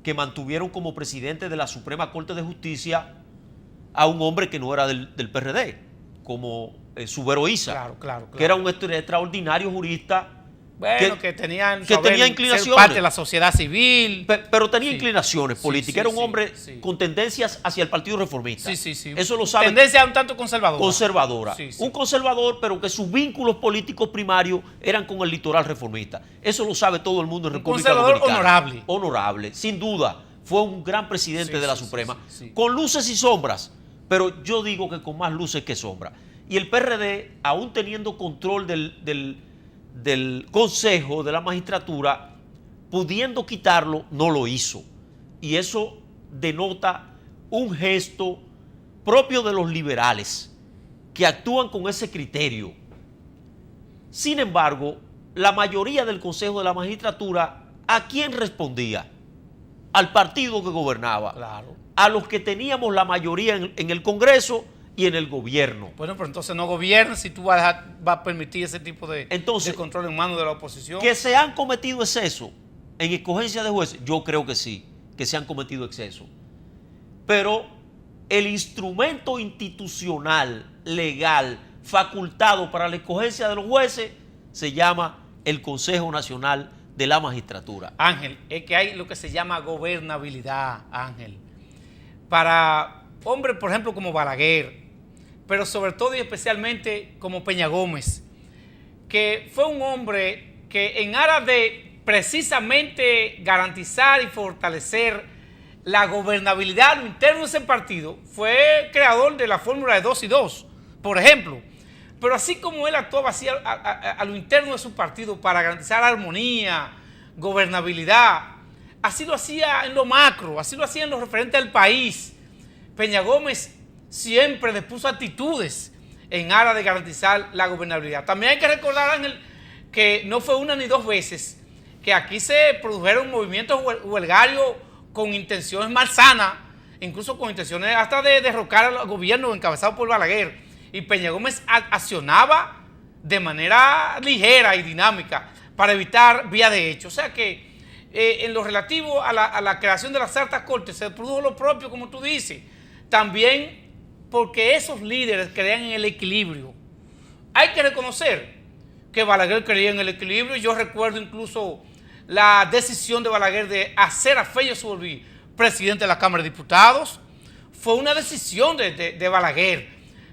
que mantuvieron como presidente de la Suprema Corte de Justicia a un hombre que no era del PRD, como Subero Isa, claro. Que era un extraordinario jurista. Bueno, que tenía inclinaciones. Ser parte de la sociedad civil. Pero tenía inclinaciones políticas. Era un hombre con tendencias hacia el Partido Reformista. Sí. Eso lo sabe. Tendencia un tanto conservadora. Conservadora. Un conservador, pero que sus vínculos políticos primarios eran con el litoral reformista. Eso lo sabe todo el mundo en República Dominicana. Un conservador honorable. Honorable, sin duda. Fue un gran presidente de la Suprema. Con luces y sombras. Pero yo digo que con más luces que sombras. Y el PRD, aún teniendo control del Consejo de la Magistratura, pudiendo quitarlo, no lo hizo. Y eso denota un gesto propio de los liberales, que actúan con ese criterio. Sin embargo, la mayoría del Consejo de la Magistratura, ¿a quién respondía? Al partido que gobernaba. Claro. A los que teníamos la mayoría en el Congreso y en el gobierno. Bueno, pero entonces no gobierna si tú vas a permitir ese tipo de control en manos de la oposición. ¿Que se han cometido excesos en escogencia de jueces? Yo creo que sí, que se han cometido excesos. Pero el instrumento institucional, legal, facultado para la escogencia de los jueces se llama el Consejo Nacional de la Magistratura. Ángel, es que hay lo que se llama gobernabilidad, Ángel. Para hombres, por ejemplo, como Balaguer, pero sobre todo y especialmente como Peña Gómez, que fue un hombre que en aras de precisamente garantizar y fortalecer la gobernabilidad a lo interno de ese partido, fue creador de la fórmula de 2 y 2, por ejemplo. Pero así como él actuaba así a lo interno de su partido para garantizar armonía, gobernabilidad, así lo hacía en lo macro, así lo hacía en lo referente al país. Peña Gómez siempre le puso actitudes en aras de garantizar la gobernabilidad. También hay que recordar, Ángel, que no fue una ni dos veces que aquí se produjeron movimientos huelgarios con intenciones malsanas, incluso con intenciones hasta de derrocar al gobierno encabezado por Balaguer. Y Peña Gómez accionaba de manera ligera y dinámica para evitar vía de hecho. O sea que en lo relativo a la creación de las altas cortes, se produjo lo propio, como tú dices. También porque esos líderes creían en el equilibrio. Hay que reconocer que Balaguer creía en el equilibrio. Yo recuerdo incluso la decisión de Balaguer de hacer a Fello Zubolví presidente de la Cámara de Diputados. Fue una decisión de Balaguer,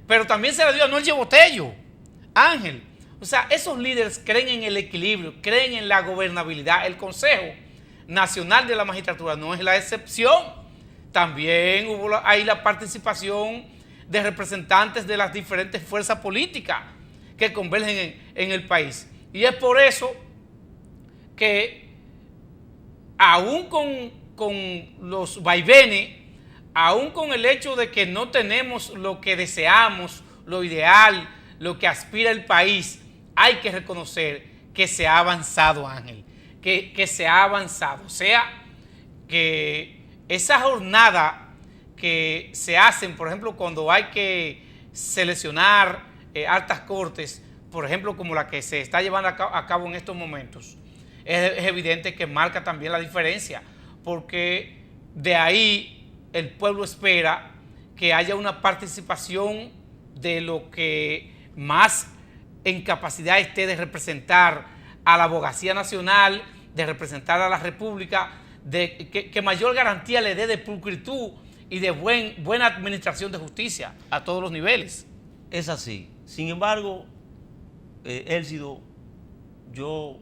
pero también se la dio a Noel Botello, Ángel. O sea, esos líderes creen en el equilibrio, creen en la gobernabilidad. El Consejo Nacional de la Magistratura no es la excepción. También hubo ahí la participación de representantes de las diferentes fuerzas políticas que convergen en el país. Y es por eso que, aún con los vaivenes, aún con el hecho de que no tenemos lo que deseamos, lo ideal, lo que aspira el país, hay que reconocer que se ha avanzado, Ángel, que se ha avanzado. O sea, que esa jornada que se hacen, por ejemplo, cuando hay que seleccionar altas cortes, por ejemplo, como la que se está llevando a cabo en estos momentos, es evidente que marca también la diferencia, porque de ahí el pueblo espera que haya una participación de lo que más en capacidad esté de representar a la abogacía nacional, de representar a la República, de que mayor garantía le dé de pulcritud y de buena administración de justicia a todos los niveles. Es así. Sin embargo, Elcido, yo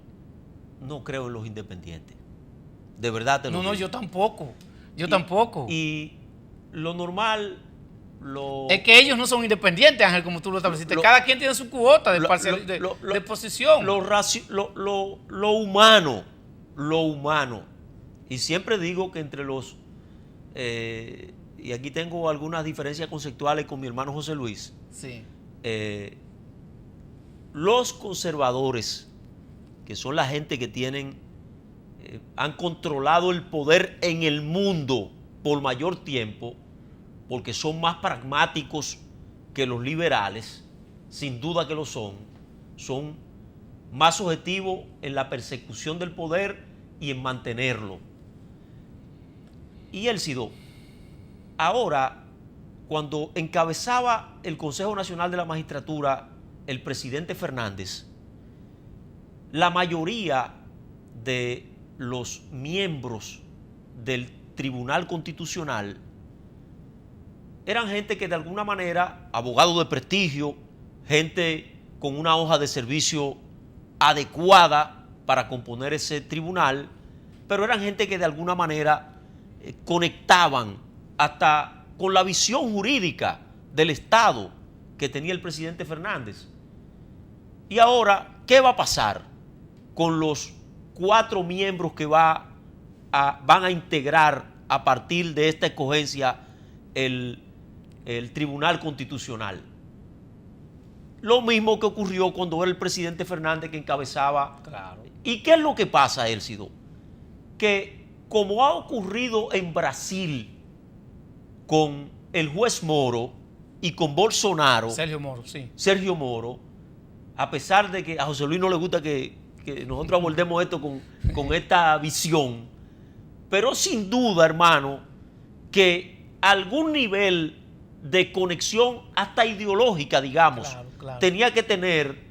no creo en los independientes. De verdad te lo digo. No, yo tampoco. Yo tampoco. Y lo normal... Es que ellos no son independientes, Ángel, como tú lo estableciste. Cada quien tiene su cuota de posición. Lo humano. Y siempre digo que entre los... y aquí tengo algunas diferencias conceptuales con mi hermano José Luis. Sí. Los conservadores, que son la gente que han controlado el poder en el mundo por mayor tiempo, porque son más pragmáticos que los liberales, sin duda que lo son más objetivos en la persecución del poder y en mantenerlo. Y Elcido, ahora, cuando encabezaba el Consejo Nacional de la Magistratura el presidente Fernández, la mayoría de los miembros del Tribunal Constitucional eran gente que de alguna manera, abogados de prestigio, gente con una hoja de servicio adecuada para componer ese tribunal, pero eran gente que de alguna manera conectaban hasta con la visión jurídica del Estado que tenía el presidente Fernández. Y ahora, ¿qué va a pasar con los 4 miembros que van a integrar a partir de esta escogencia el Tribunal Constitucional? Lo mismo que ocurrió cuando era el presidente Fernández que encabezaba. Claro. ¿Y qué es lo que pasa, Elcido? Que como ha ocurrido en Brasil con el juez Moro y con Bolsonaro, Sergio Moro, a pesar de que a José Luis no le gusta que nosotros abordemos esto con esta visión, pero sin duda, hermano, que algún nivel de conexión hasta ideológica, digamos, claro, tenía que tener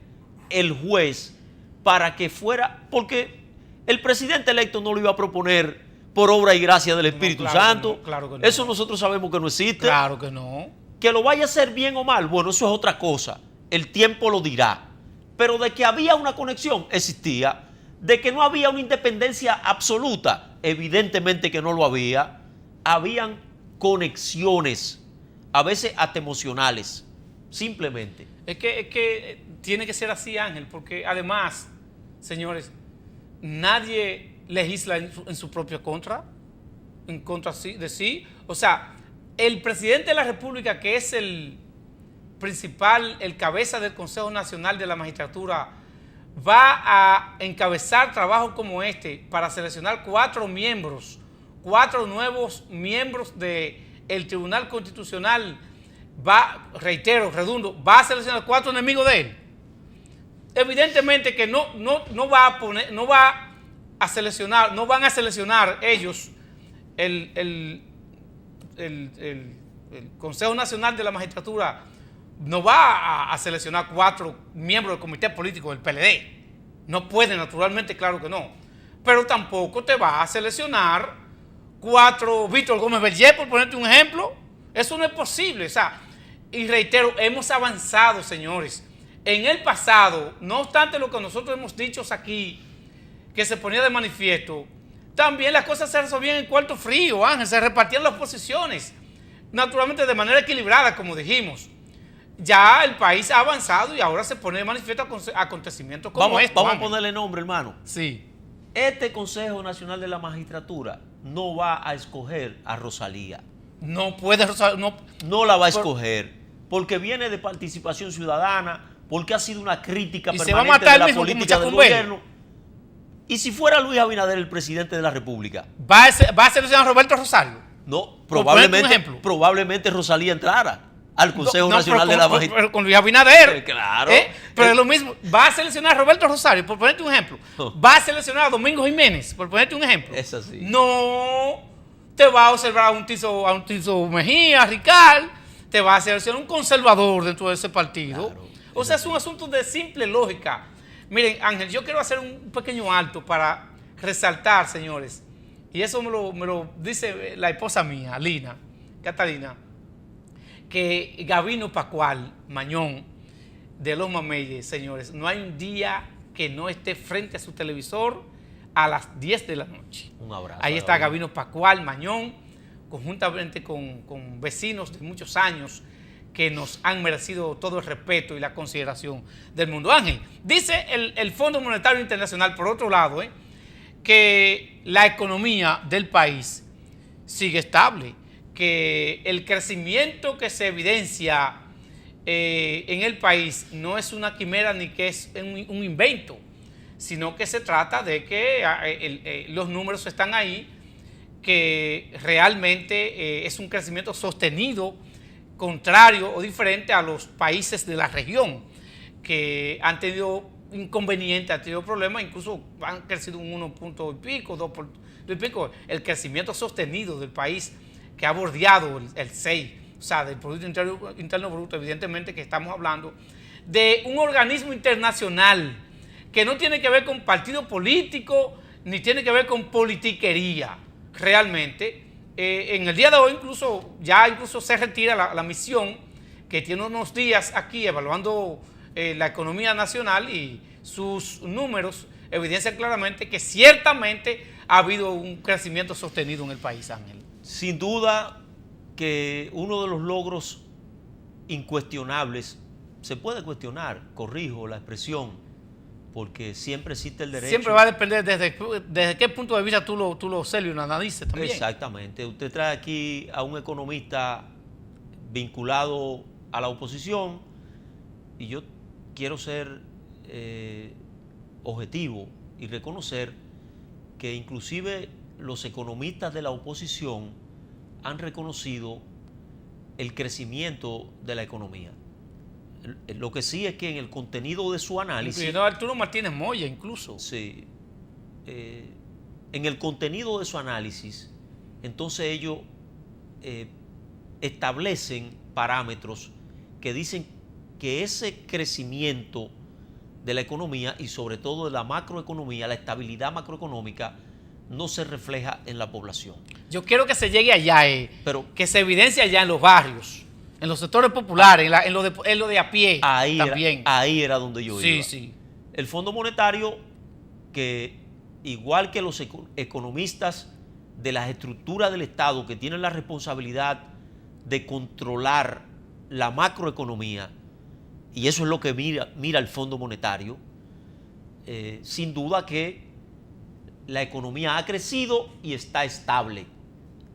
el juez para que fuera, porque el presidente electo no lo iba a proponer por obra y gracia del Espíritu Santo. Claro que no. Eso nosotros sabemos que no existe. Claro que no. Que lo vaya a hacer bien o mal, bueno, eso es otra cosa. El tiempo lo dirá. Pero de que había una conexión, existía. De que no había una independencia absoluta, evidentemente que no lo había. Habían conexiones, a veces hasta emocionales, simplemente. Es que tiene que ser así, Ángel, porque además, señores, nadie legisla en su propia contra, en contra de sí. O sea, el presidente de la República, que es el principal, el cabeza del Consejo Nacional de la Magistratura, va a encabezar trabajos como este para seleccionar 4 nuevos miembros del Tribunal Constitucional. Va a seleccionar 4 enemigos de él. Evidentemente que no va a a seleccionar, no van a seleccionar ellos el Consejo Nacional de la Magistratura, no va a seleccionar 4 miembros del comité político del PLD. No puede, naturalmente, claro que no. Pero tampoco te va a seleccionar 4 Víctor Gómez Berger, por ponerte un ejemplo. Eso no es posible. O sea, y reitero, hemos avanzado, señores. En el pasado, no obstante lo que nosotros hemos dicho aquí, que se ponía de manifiesto, también las cosas se resolvían en cuarto frío, Ángel, se repartían las posiciones, naturalmente de manera equilibrada, como dijimos. Ya el país ha avanzado y ahora se pone de manifiesto acontecimientos como estos. Vamos a ponerle nombre, hermano. Sí. Este Consejo Nacional de la Magistratura no va a escoger a Rosalía. No puede, No la va a escoger, porque viene de participación ciudadana, porque ha sido una crítica y se va a permanente matar de la mismo política del gobierno. Y si fuera Luis Abinader el presidente de la República, ¿Va a seleccionar a Roberto Rosario? no, Probablemente Rosalía entrara al Consejo Nacional de la Magistratura. Con Luis Abinader. Claro. Pero es lo mismo. Va a seleccionar a Roberto Rosario, por ponerte un ejemplo. Va a seleccionar a Domingo Jiménez, por ponerte un ejemplo. Es así. No te va a observar a un Tizo Mejía, a Ricard, te va a seleccionar un conservador dentro de ese partido. Claro, o sea, es un asunto de simple lógica. Miren, Ángel, yo quiero hacer un pequeño alto para resaltar, señores, y eso me lo dice la esposa mía, Lina, Catalina, que Gabino Pascual Mañón de Los Mameyes, señores, no hay un día que no esté frente a su televisor a las 10 de la noche. Un abrazo. Ahí está Gabino Pascual Mañón, conjuntamente con vecinos de muchos años que nos han merecido todo el respeto y la consideración del mundo. Ángel, dice el Fondo Monetario Internacional, por otro lado, que la economía del país sigue estable, que el crecimiento que se evidencia en el país no es una quimera ni que es un invento, sino que se trata de que los números están ahí, que realmente es un crecimiento sostenido, contrario o diferente a los países de la región que han tenido inconvenientes, han tenido problemas, incluso han crecido un 1 punto y pico, 2 puntos y pico. El crecimiento sostenido del país que ha bordeado el 6, o sea, del Producto Interno Bruto, evidentemente que estamos hablando de un organismo internacional que no tiene que ver con partido político ni tiene que ver con politiquería, realmente. En el día de hoy incluso se retira la misión que tiene unos días aquí evaluando la economía nacional, y sus números evidencian claramente que ciertamente ha habido un crecimiento sostenido en el país, Ángel. Sin duda que uno de los logros incuestionables, se puede cuestionar, corrijo la expresión, porque siempre existe el derecho. Siempre va a depender desde qué punto de vista tú lo observes y lo analices también. Exactamente. Usted trae aquí a un economista vinculado a la oposición, y yo quiero ser objetivo y reconocer que inclusive los economistas de la oposición han reconocido el crecimiento de la economía. Lo que sí es que en el contenido de su análisis... Incluyendo a Arturo Martínez Moya incluso. Sí. En el contenido de su análisis, entonces ellos establecen parámetros que dicen que ese crecimiento de la economía y sobre todo de la macroeconomía, la estabilidad macroeconómica, no se refleja en la población. Yo quiero que se llegue allá, pero que se evidencie allá en los barrios, en los sectores populares, en lo de a pie también. Ahí era donde yo iba. Sí. El Fondo Monetario, que igual que los economistas de las estructuras del Estado que tienen la responsabilidad de controlar la macroeconomía, y eso es lo que mira el Fondo Monetario, sin duda que la economía ha crecido y está estable.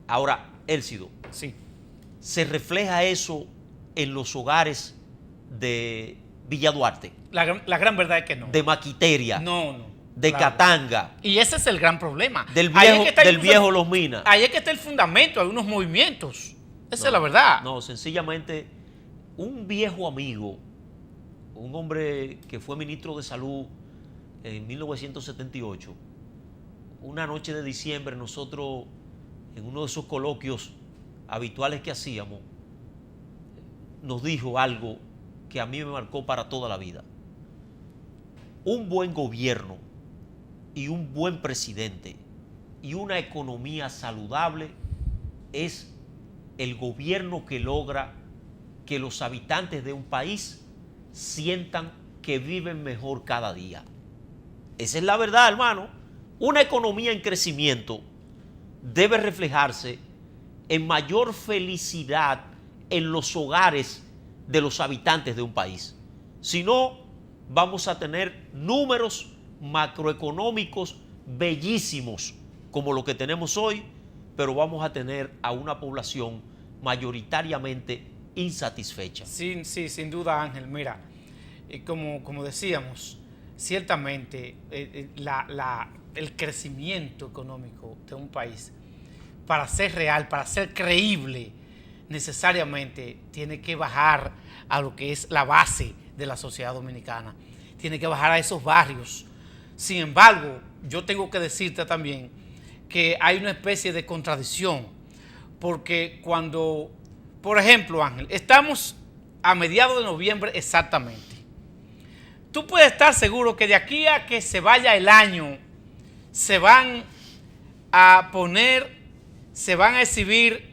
Ahora, Elcido, sí, ¿se refleja eso en los hogares de Villa Duarte? La gran verdad es que no. De Maquiteria. No. De claro. Catanga. Y ese es el gran problema. Del viejo Los Minas. Ahí es que está el fundamento, hay unos movimientos. Esa es la verdad. No, sencillamente, un viejo amigo, un hombre que fue ministro de Salud en 1978, una noche de diciembre nosotros, en uno de esos coloquios habituales que hacíamos, nos dijo algo que a mí me marcó para toda la vida. Un buen gobierno y un buen presidente y una economía saludable es el gobierno que logra que los habitantes de un país sientan que viven mejor cada día. Esa es la verdad, hermano. Una economía en crecimiento debe reflejarse en mayor felicidad en los hogares de los habitantes de un país. Si no, vamos a tener números macroeconómicos bellísimos como lo que tenemos hoy, pero vamos a tener a una población mayoritariamente insatisfecha. Sí, sin duda, Ángel. Mira, como decíamos, ciertamente el crecimiento económico de un país, para ser real, para ser creíble, necesariamente tiene que bajar a lo que es la base de la sociedad dominicana. Tiene que bajar a esos barrios. Sin embargo, yo tengo que decirte también que hay una especie de contradicción, porque cuando, por ejemplo, Ángel, estamos a mediados de noviembre exactamente. Tú puedes estar seguro que de aquí a que se vaya el año, se van a exhibir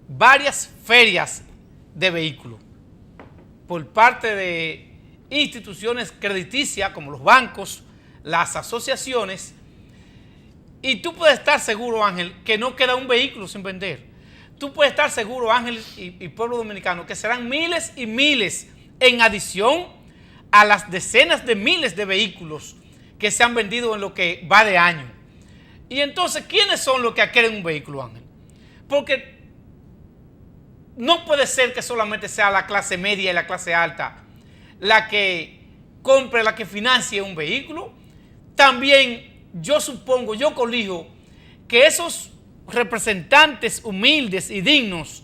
varias ferias de vehículos por parte de instituciones crediticias como los bancos, las asociaciones, y tú puedes estar seguro, Ángel, que no queda un vehículo sin vender. Tú puedes estar seguro, Ángel y pueblo dominicano, que serán miles y miles en adición a las decenas de miles de vehículos que se han vendido en lo que va de año. Y entonces, ¿quiénes son los que adquieren un vehículo, Ángel? Porque no puede ser que solamente sea la clase media y la clase alta la que compre, la que financie un vehículo. También yo supongo, yo colijo que esos representantes humildes y dignos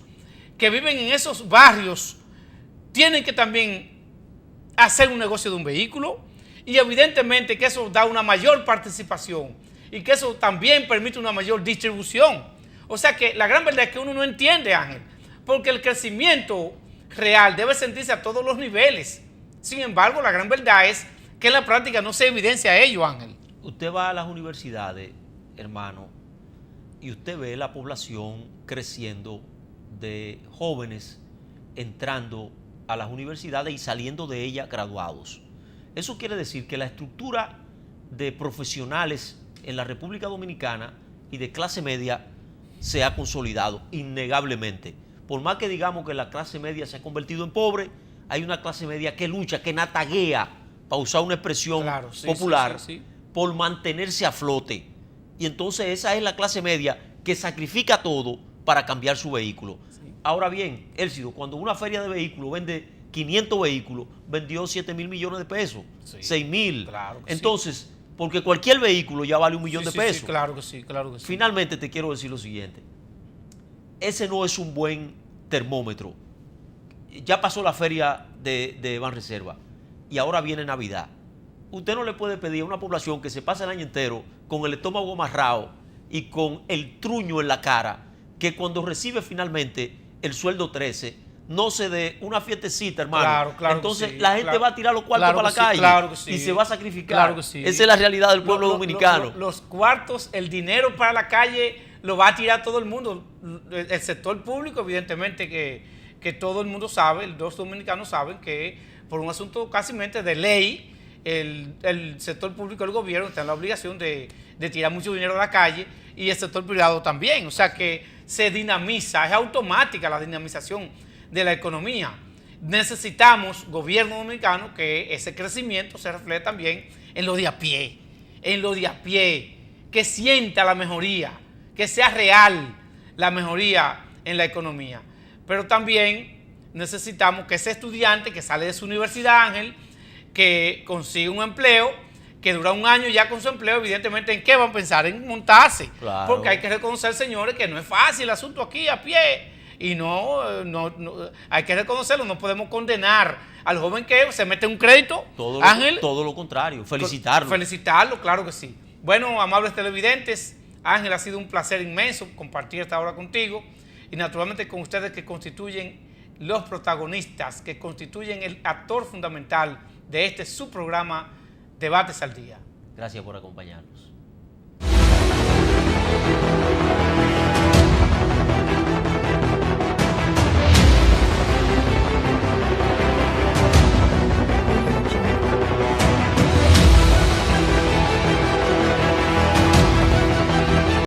que viven en esos barrios tienen que también hacer un negocio de un vehículo, y evidentemente que eso da una mayor participación y que eso también permite una mayor distribución. O sea que la gran verdad es que uno no entiende, Ángel, porque el crecimiento real debe sentirse a todos los niveles. Sin embargo, la gran verdad es que en la práctica no se evidencia ello, Ángel. Usted va a las universidades, hermano, y usted ve la población creciendo de jóvenes entrando a las universidades y saliendo de ellas graduados. Eso quiere decir que la estructura de profesionales en la República Dominicana y de clase media se ha consolidado innegablemente. Por más que digamos que la clase media se ha convertido en pobre, hay una clase media que lucha, que nataguea, para usar una expresión popular, por mantenerse a flote. Y entonces esa es la clase media que sacrifica todo para cambiar su vehículo. Sí. Ahora bien, Elcido, cuando una feria de vehículos vende 500 vehículos, vendió 7.000 millones de pesos, sí, 6.000. Claro que entonces, sí, porque cualquier vehículo ya vale 1 millón de pesos. Sí, claro que sí, claro que sí. Finalmente te quiero decir lo siguiente. Ese no es un buen termómetro. Ya pasó la feria de Banreserva y ahora viene Navidad. Usted no le puede pedir a una población que se pasa el año entero con el estómago amarrado y con el truño en la cara, que cuando recibe finalmente el sueldo 13, no se dé una fiestecita, hermano. Claro, entonces sí, la gente va a tirar los cuartos para la calle y se va a sacrificar. Claro que sí. Esa es la realidad del pueblo dominicano. Los cuartos, el dinero para la calle lo va a tirar todo el mundo. El sector público, evidentemente que todo el mundo sabe, los dominicanos saben que por un asunto casi de ley, el sector público del gobierno está en la obligación de tirar mucho dinero a la calle, y el sector privado también. O sea que se dinamiza, es automática la dinamización de la economía. Necesitamos, gobierno dominicano, que ese crecimiento se refleje también en lo de a pie, que sienta la mejoría, que sea real la mejoría en la economía. Pero también necesitamos que ese estudiante que sale de su universidad, Ángel, que consigue un empleo, que dura un año ya con su empleo, evidentemente, ¿en qué van a pensar? En montarse. Claro. Porque hay que reconocer, señores, que no es fácil el asunto aquí a pie. Y no hay que reconocerlo, no podemos condenar al joven que se mete un crédito, Ángel. Todo lo contrario, felicitarlo. Felicitarlo, claro que sí. Bueno, amables televidentes, Ángel, ha sido un placer inmenso compartir esta hora contigo y naturalmente con ustedes que constituyen los protagonistas, que constituyen el actor fundamental de este su programa Debates al Día. Gracias por acompañarnos.